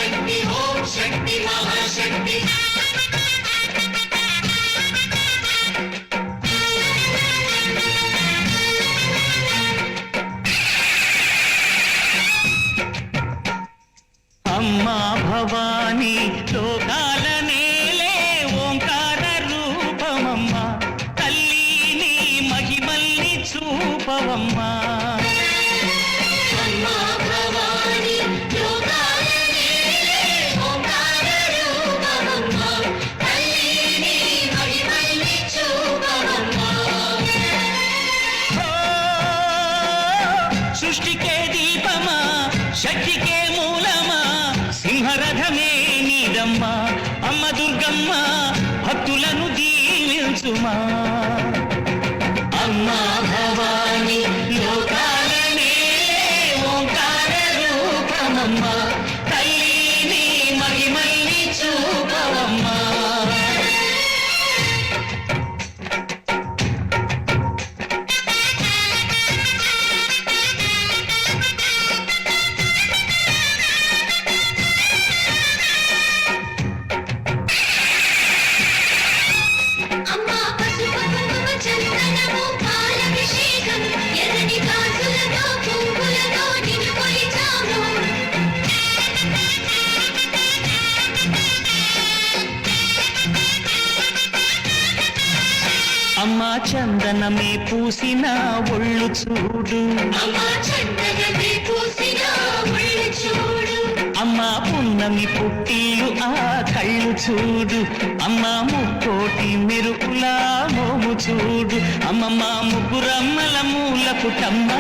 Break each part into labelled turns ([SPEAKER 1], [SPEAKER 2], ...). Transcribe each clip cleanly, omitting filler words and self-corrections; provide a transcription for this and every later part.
[SPEAKER 1] శక్తి ఓం శక్తి మహాశక్తి
[SPEAKER 2] అమ్మా భవానీ లోకాల నేలే ఓంకార రూపమమ్మా తల్లి నీ మహిమల్ని చూపవమ్మా సృష్టికే దీపమా శక్తికే మూలమా సింహరథమే నీదమ్మా అమ్మ దుర్గమ్మ భక్తులను దీవించుమా అమ్మా భవానీ లోకాల నేలే ఓంకార రూపమమ్మా తల్లి నీ మహిమల్ని చూపవమ్మా అమ్మా చందనమే పూసిన ఒళ్ళు చూడు అమ్మా పున్నమి పుట్టిల్లు ఆ కళ్ళు చూడు అమ్మా ముక్కోటి మెరుపుల మోము చూడు అమ్మమ్మ ముగ్గురమ్మల మూల పుటమ్మ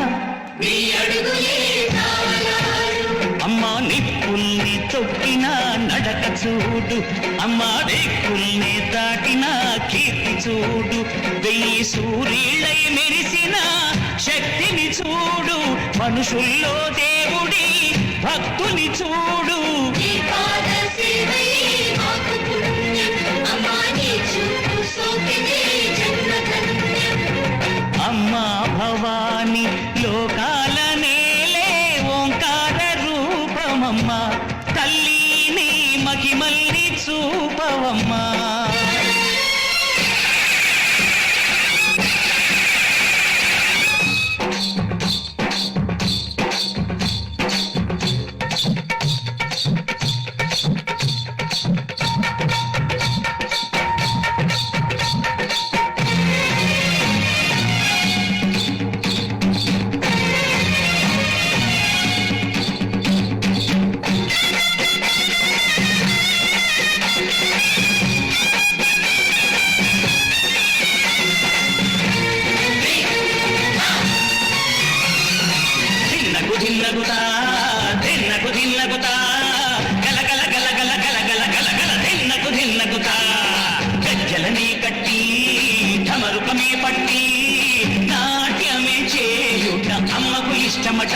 [SPEAKER 2] అమ్మా నిప్పుల్ని తొక్కిన నడక చూడు అమ్మా రేకుల్ని దాటిన కీర్తి చూడు వెయ్యి సూర్యులై మెరిసిన శక్తిని చూడు మనుషుల్లో దేవుడి భక్తుని చూడు అమ్మా భవానీ లోకాల నేలే ఓంకార రూపమమ్మా తల్లి నీ మహిమల్ని చూపవమ్మా ధిన్నగుతా గల గల గల గల గల గల గల గల ధిన్నగుతా గజ్జలనే కట్టి ఢమరుకమే పట్టి నాట్యమే చేయుట అమ్మకు ఇష్టమట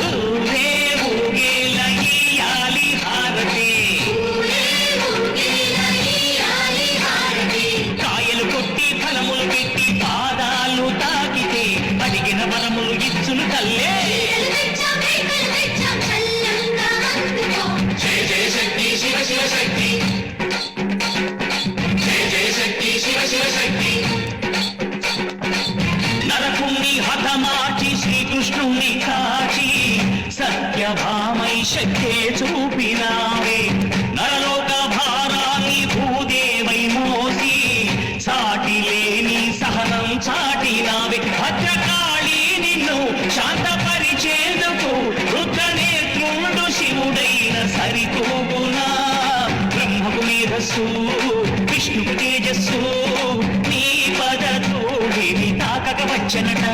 [SPEAKER 2] ఊరే ఊగేల ఇయ్యాలి హారతి కాయలు కొట్టి ఫలములు పెట్టి పాదాలు తాకితే అడిగిన వరములు ఇచ్చును తల్లే జయ జయ శక్తి శివ శివ శక్తి జయ జయ శక్తి శివ శివ శక్తి నరకుణ్ణి హతమార్చి శ్రీకృష్ణుణ్ణి కాచి సత్యభామై శక్తే చూపినావే నరలోక భారాన్ని భూదేవై మోసి సాటి లేని సహనం చాటినావే భద్రకాళి నిన్ను శాంతపరిచేందుకు రుద్రనేత్రుండు శివుడైన సరితూగునా బ్రహ్మకు మేధస్సు విష్ణుకు తేజస్సు నీ పదతోడిని తాకక వచ్చనట